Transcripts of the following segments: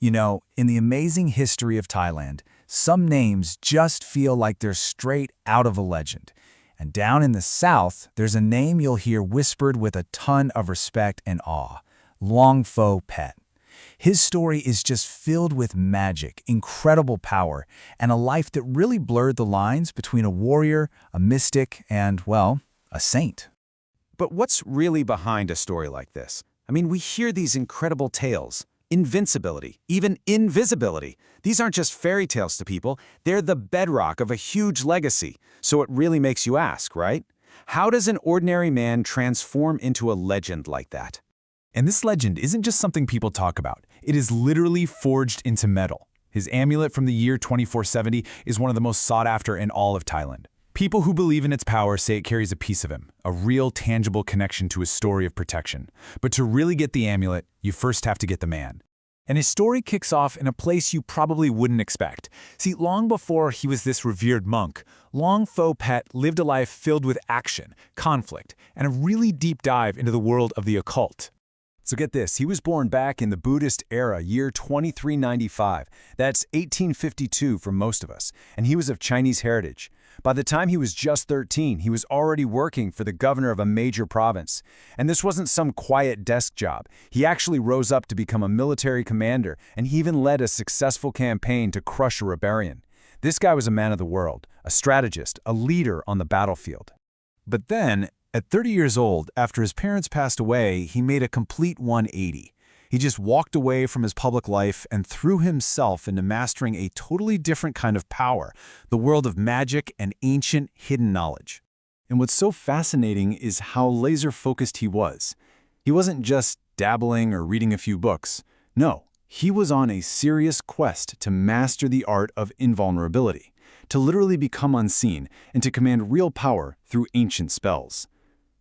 You know, in the amazing history of Thailand, some names just feel like they're straight out of a legend. And down in the south, there's a name you'll hear whispered with a ton of respect and awe, Luang Pho Phet. His story is just filled with magic, incredible power, and a life that really blurred the lines between a warrior, a mystic, and, well, a saint. But what's really behind a story like this? I mean, we hear these incredible tales. Invincibility, even invisibility. These aren't just fairy tales to people, they're the bedrock of a huge legacy. So it really makes you ask, right? How does an ordinary man transform into a legend like that? And this legend isn't just something people talk about. It is literally forged into metal. His amulet from the year 2470 is one of the most sought after in all of Thailand. People who believe in its power say it carries a piece of him, a real tangible connection to his story of protection. But to really get the amulet, you first have to get the man. And his story kicks off in a place you probably wouldn't expect. See, long before he was this revered monk, Luang Pho Phet lived a life filled with action, conflict, and a really deep dive into the world of the occult. So get this, he was born back in the Buddhist era, year 2395. That's 1852 for most of us, and he was of Chinese heritage. By the time he was just 13, he was already working for the governor of a major province. And this wasn't some quiet desk job. He actually rose up to become a military commander, and he even led a successful campaign to crush a rebellion. This guy was a man of the world, a strategist, a leader on the battlefield. But then, at 30 years old, after his parents passed away, he made a complete 180. He just walked away from his public life and threw himself into mastering a totally different kind of power, the world of magic and ancient hidden knowledge. And what's so fascinating is how laser-focused he was. He wasn't just dabbling or reading a few books. No, he was on a serious quest to master the art of invulnerability, to literally become unseen and to command real power through ancient spells.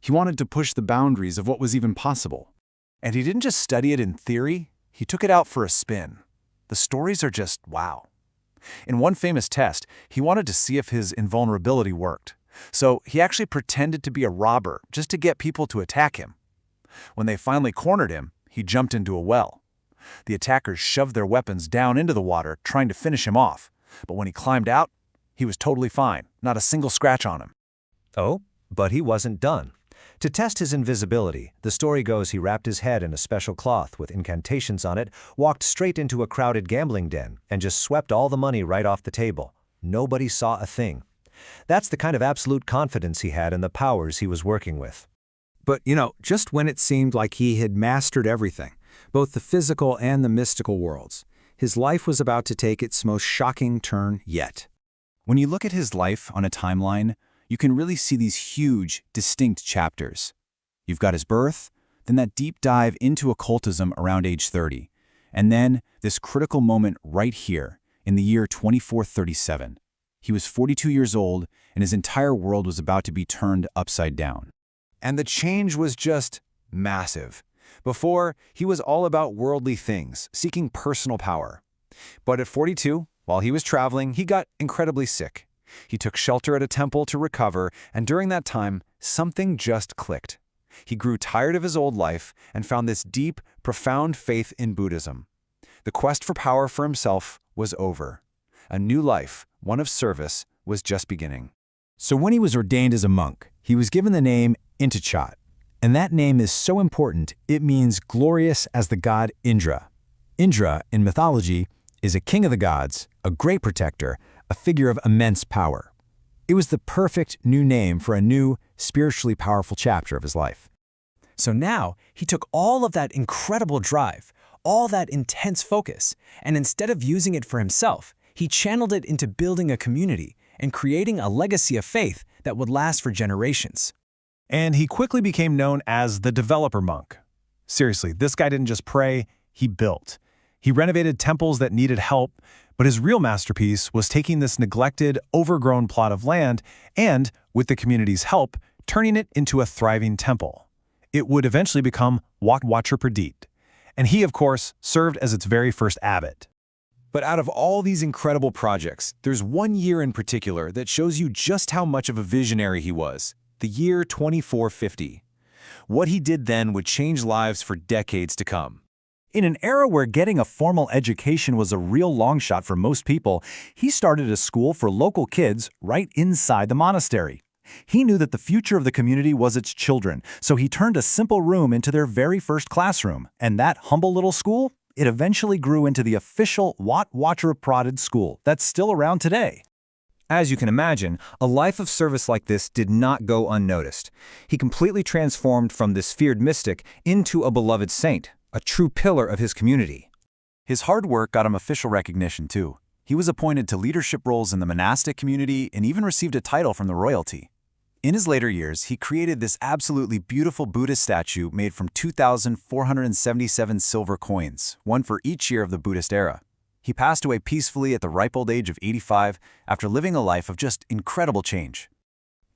He wanted to push the boundaries of what was even possible. And he didn't just study it in theory, he took it out for a spin. The stories are just wow. In one famous test, he wanted to see if his invulnerability worked. So he actually pretended to be a robber just to get people to attack him. When they finally cornered him, he jumped into a well. The attackers shoved their weapons down into the water, trying to finish him off. But when he climbed out, he was totally fine, not a single scratch on him. Oh, but he wasn't done. To test his invisibility, the story goes he wrapped his head in a special cloth with incantations on it, walked straight into a crowded gambling den, and just swept all the money right off the table. Nobody saw a thing. That's the kind of absolute confidence he had in the powers he was working with. But, just when it seemed like he had mastered everything, both the physical and the mystical worlds, his life was about to take its most shocking turn yet. When you look at his life on a timeline, you can really see these huge, distinct chapters. You've got his birth, then that deep dive into occultism around age 30, and then this critical moment right here in the year 2437. He was 42 years old, and his entire world was about to be turned upside down. And the change was just massive. Before, he was all about worldly things, seeking personal power. But at 42, while he was traveling, he got incredibly sick. He took shelter at a temple to recover, and during that time, something just clicked. He grew tired of his old life and found this deep, profound faith in Buddhism. The quest for power for himself was over. A new life, one of service, was just beginning. So when he was ordained as a monk, he was given the name Inthachoti. And that name is so important, it means glorious as the god Indra. Indra, in mythology, is a king of the gods, a great protector, a figure of immense power. It was the perfect new name for a new, spiritually powerful chapter of his life. So now, he took all of that incredible drive, all that intense focus, and instead of using it for himself, he channeled it into building a community and creating a legacy of faith that would last for generations. And he quickly became known as the developer monk. Seriously, this guy didn't just pray, he built. He renovated temples that needed help, but his real masterpiece was taking this neglected, overgrown plot of land and, with the community's help, turning it into a thriving temple. It would eventually become Wat Wachirapradit, and he, of course, served as its very first abbot. But out of all these incredible projects, there's one year in particular that shows you just how much of a visionary he was, the year 2450. What he did then would change lives for decades to come. In an era where getting a formal education was a real long shot for most people, he started a school for local kids right inside the monastery. He knew that the future of the community was its children, so he turned a simple room into their very first classroom. And that humble little school, it eventually grew into the official Wat Wachirapradit school that's still around today. As you can imagine, a life of service like this did not go unnoticed. He completely transformed from this feared mystic into a beloved saint, a true pillar of his community. His hard work got him official recognition, too. He was appointed to leadership roles in the monastic community and even received a title from the royalty. In his later years, he created this absolutely beautiful Buddhist statue made from 2,477 silver coins, one for each year of the Buddhist era. He passed away peacefully at the ripe old age of 85 after living a life of just incredible change.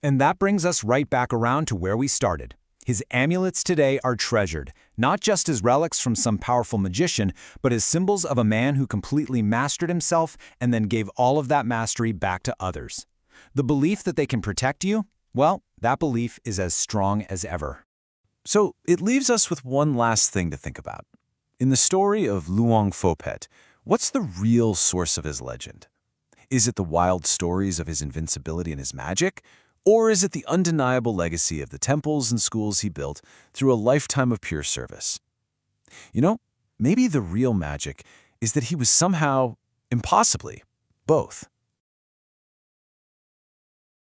And that brings us right back around to where we started. His amulets today are treasured, not just as relics from some powerful magician, but as symbols of a man who completely mastered himself and then gave all of that mastery back to others. The belief that they can protect you? Well, that belief is as strong as ever. So it leaves us with one last thing to think about. In the story of Luang Pho Phet, what's the real source of his legend? Is it the wild stories of his invincibility and his magic? Or is it the undeniable legacy of the temples and schools he built through a lifetime of pure service? You know, maybe the real magic is that he was somehow, impossibly, both.